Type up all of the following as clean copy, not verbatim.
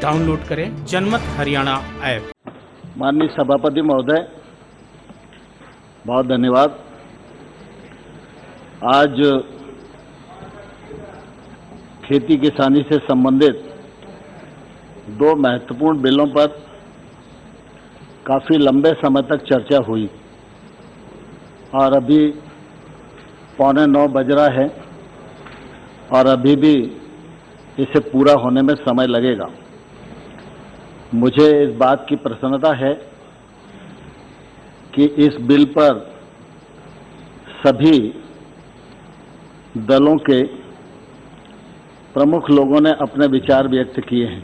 Download करें जनमत Haryana app. माननीय सभापति महोदय, बहुत धन्यवाद। आज खेती किसानी से संबंधित दो महत्वपूर्ण बिलों पर काफ़ी लंबे समय तक चर्चा हुई और अभी 8:45 बज रहा है और अभी भी इसे पूरा होने में समय लगेगा। मुझे इस बात की प्रसन्नता है कि इस बिल पर सभी दलों के प्रमुख लोगों ने अपने विचार व्यक्त किए हैं।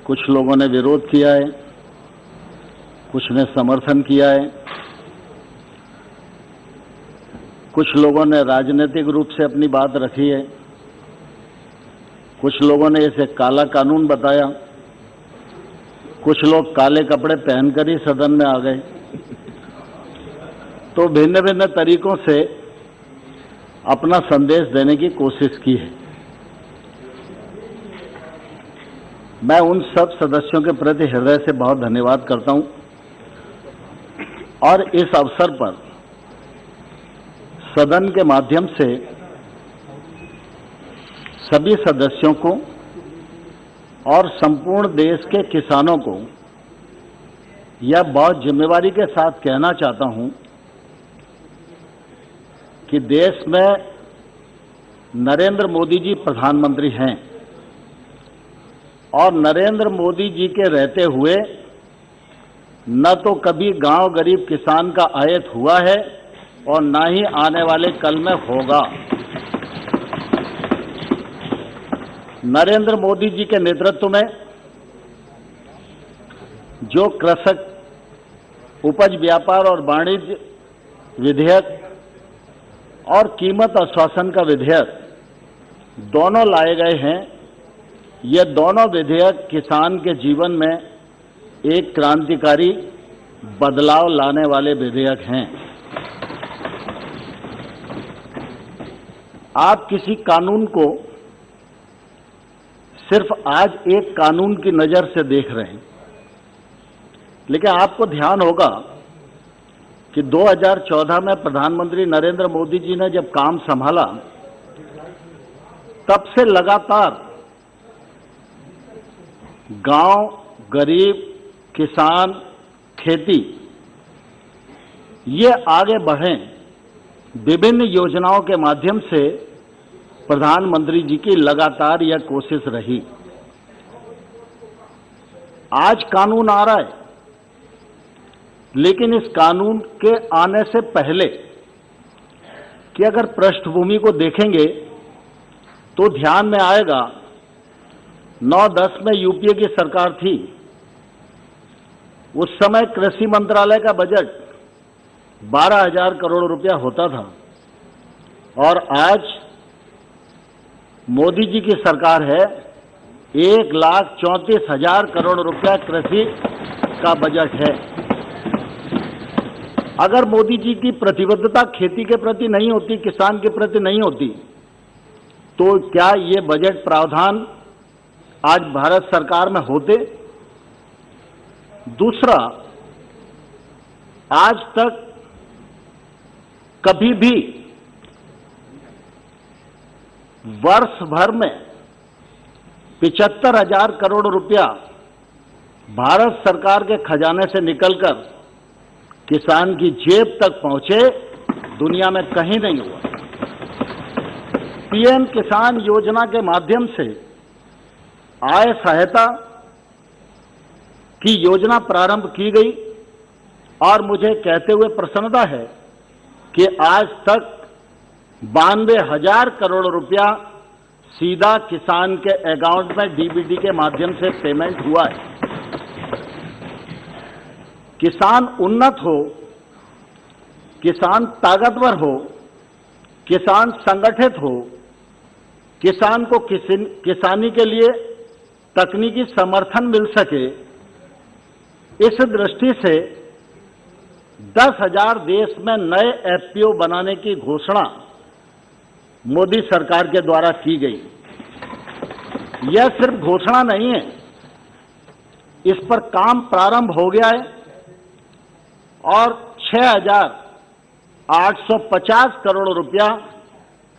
कुछ लोगों ने विरोध किया है, कुछ ने समर्थन किया है, कुछ लोगों ने राजनीतिक रूप से अपनी बात रखी है, कुछ लोगों ने इसे काला कानून बताया, कुछ लोग काले कपड़े पहनकर ही सदन में आ गए। तो भिन्न भिन्न तरीकों से अपना संदेश देने की कोशिश की है। मैं उन सब सदस्यों के प्रति हृदय से बहुत धन्यवाद करता हूं और इस अवसर पर सदन के माध्यम से सभी सदस्यों को और संपूर्ण देश के किसानों को यह बहुत जिम्मेवारी के साथ कहना चाहता हूं कि देश में नरेंद्र मोदी जी प्रधानमंत्री हैं और नरेंद्र मोदी जी के रहते हुए न तो कभी गांव गरीब किसान का आयत हुआ है और न ही आने वाले कल में होगा। नरेंद्र मोदी जी के नेतृत्व में जो कृषक उपज व्यापार और वाणिज्य विधेयक और कीमत आश्वासन का विधेयक दोनों लाए गए हैं, ये दोनों विधेयक किसान के जीवन में एक क्रांतिकारी बदलाव लाने वाले विधेयक हैं। आप किसी कानून को सिर्फ आज एक कानून की नजर से देख रहे हैं, लेकिन आपको ध्यान होगा कि 2014 में प्रधानमंत्री नरेंद्र मोदी जी ने जब काम संभाला तब से लगातार गांव, गरीब, किसान, खेती ये आगे बढ़ें, विभिन्न योजनाओं के माध्यम से प्रधानमंत्री जी की लगातार यह कोशिश रही। आज कानून आ रहा है, लेकिन इस कानून के आने से पहले कि अगर पृष्ठभूमि को देखेंगे तो ध्यान में आएगा 9-10 में यूपीए की सरकार थी। उस समय कृषि मंत्रालय का बजट 12,000 करोड़ रुपया होता था और आज मोदी जी की सरकार है 1,34,000 करोड़ रुपया कृषि का बजट है। अगर मोदी जी की प्रतिबद्धता खेती के प्रति नहीं होती, किसान के प्रति नहीं होती, तो क्या ये बजट प्रावधान आज भारत सरकार में होते? दूसरा, आज तक कभी भी वर्ष भर में 75,000 करोड़ रुपया भारत सरकार के खजाने से निकलकर किसान की जेब तक पहुंचे, दुनिया में कहीं नहीं हुआ। पीएम किसान योजना के माध्यम से आय सहायता की योजना प्रारंभ की गई और मुझे कहते हुए प्रसन्नता है कि आज तक 92,000 करोड़ रुपया सीधा किसान के अकाउंट में डीबीटी के माध्यम से पेमेंट हुआ है। किसान उन्नत हो, किसान ताकतवर हो, किसान संगठित हो, किसान को किसानी के लिए तकनीकी समर्थन मिल सके, इस दृष्टि से 10,000 देश में नए एफपीओ बनाने की घोषणा मोदी सरकार के द्वारा की गई। यह सिर्फ घोषणा नहीं है, इस पर काम प्रारंभ हो गया है और 6,850 करोड़ रुपया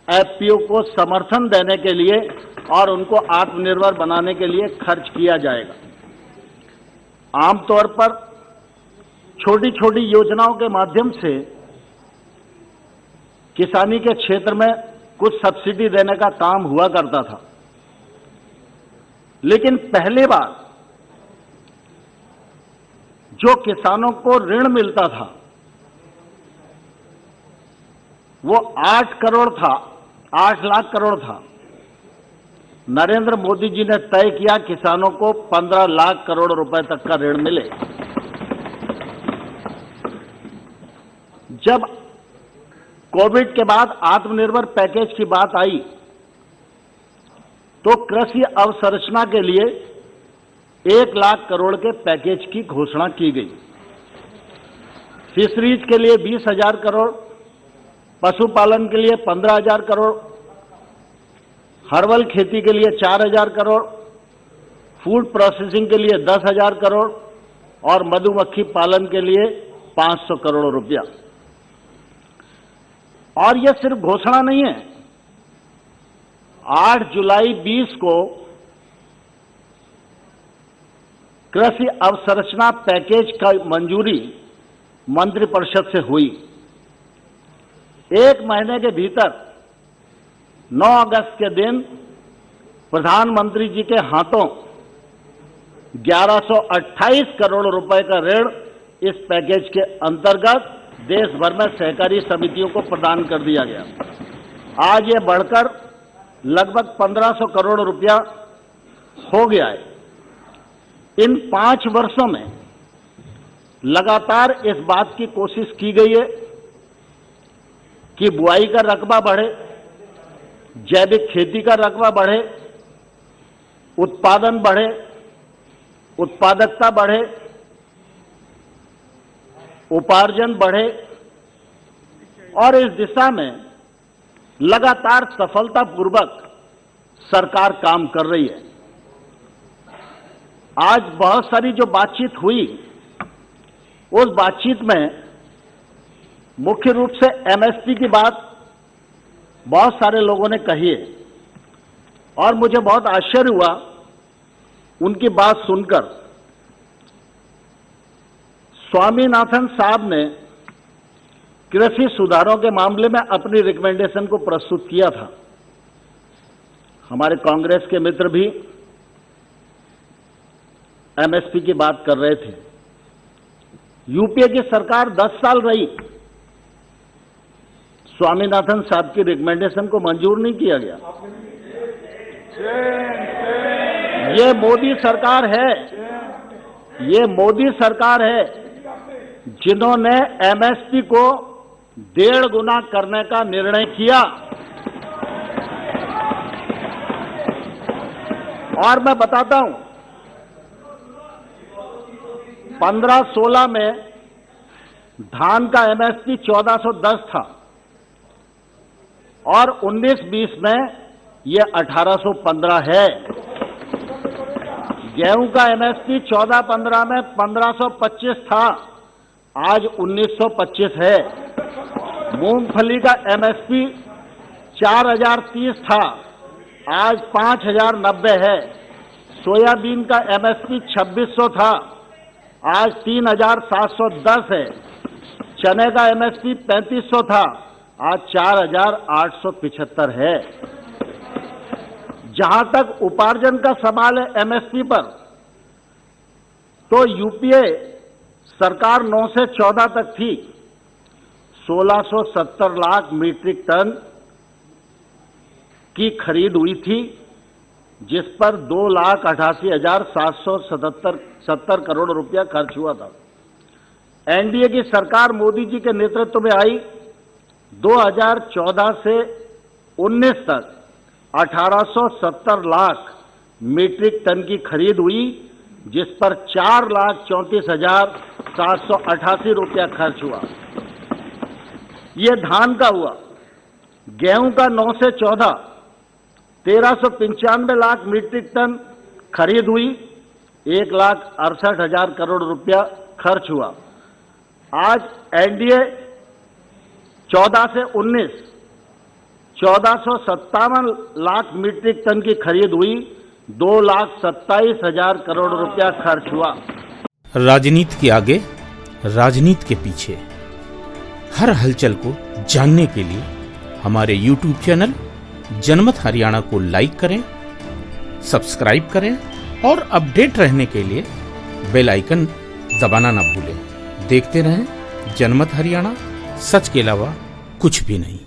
एफपीओ को समर्थन देने के लिए और उनको आत्मनिर्भर बनाने के लिए खर्च किया जाएगा। आमतौर पर छोटी छोटी योजनाओं के माध्यम से किसानी के क्षेत्र में कुछ सब्सिडी देने का काम हुआ करता था, लेकिन पहली बार जो किसानों को ऋण मिलता था वो 8 करोड़ था, 8 लाख करोड़ था। नरेंद्र मोदी जी ने तय किया किसानों को 15 लाख करोड़ रुपए तक का ऋण मिले। जब कोविड के बाद आत्मनिर्भर पैकेज की बात आई तो कृषि अवसंरचना के लिए 1 लाख करोड़ के पैकेज की घोषणा की गई। फिशरीज के लिए 20,000 करोड़, पशुपालन के लिए 15,000 करोड़, हर्बल खेती के लिए 4,000 करोड़, फूड प्रोसेसिंग के लिए 10,000 करोड़ और मधुमक्खी पालन के लिए 500 करोड़ रुपया। और यह सिर्फ घोषणा नहीं है, 8 जुलाई 20 को कृषि अवसंरचना पैकेज का मंजूरी मंत्रिपरिषद से हुई। 1 महीने के भीतर 9 अगस्त के दिन प्रधानमंत्री जी के हाथों 1128 करोड़ रुपए का ऋण इस पैकेज के अंतर्गत देश भर में सहकारी समितियों को प्रदान कर दिया गया। आज ये बढ़कर लगभग 1500 करोड़ रुपया हो गया है। इन 5 वर्षों में लगातार इस बात की कोशिश की गई है कि बुआई का रकबा बढ़े, जैविक खेती का रकबा बढ़े, उत्पादन बढ़े, उत्पादकता बढ़े, उपार्जन बढ़े और इस दिशा में लगातार सफलतापूर्वक सरकार काम कर रही है। आज बहुत सारी जो बातचीत हुई उस बातचीत में मुख्य रूप से एमएसपी की बात बहुत सारे लोगों ने कही है और मुझे बहुत आश्चर्य हुआ उनकी बात सुनकर। स्वामीनाथन साहब ने कृषि सुधारों के मामले में अपनी रिकमेंडेशन को प्रस्तुत किया था। हमारे कांग्रेस के मित्र भी एमएसपी की बात कर रहे थे। यूपीए की सरकार 10 साल रही, स्वामीनाथन साहब की रिकमेंडेशन को मंजूर नहीं किया गया। ये मोदी सरकार है, ये मोदी सरकार है जिन्होंने एमएसपी को 1.5 गुना करने का निर्णय किया। और मैं बताता हूं, 15-16 में धान का एमएसपी 1410 था और 19-20 में यह 1815 है। गेहूं का एमएसपी 14-15 में 1525 था, आज 1925 है। मूंगफली का एमएसपी 4030 था, आज 5090 है। सोयाबीन का एमएसपी 2600 था, आज 3710 है। चने का एमएसपी 3500 था, आज 4875 है। जहां तक उपार्जन का सवाल है एमएसपी पर, तो यूपीए सरकार 9 से 14 तक थी। 1670 लाख मीट्रिक टन की खरीद हुई थी, जिस पर 2,88,770 करोड़ रुपया खर्च हुआ था। एनडीए की सरकार मोदी जी के नेतृत्व में आई। 2014 से 19 तक 1870 लाख मीट्रिक टन की खरीद हुई, जिस पर 4,34,788 रुपया खर्च हुआ। ये धान का हुआ। गेहूं का 9 से 14 1395 लाख मीट्रिक टन खरीद हुई, 1,68,000 करोड़ रुपया खर्च हुआ। आज एनडीए 14 से 19 1457 लाख मीट्रिक टन की खरीद हुई, 2,27,000 करोड़ रुपया खर्च हुआ। राजनीति के आगे, राजनीति के पीछे, हर हलचल को जानने के लिए हमारे YouTube चैनल जनमत हरियाणा को लाइक करें, सब्सक्राइब करें और अपडेट रहने के लिए बेल आइकन दबाना ना भूलें। देखते रहें जनमत हरियाणा, सच के अलावा कुछ भी नहीं।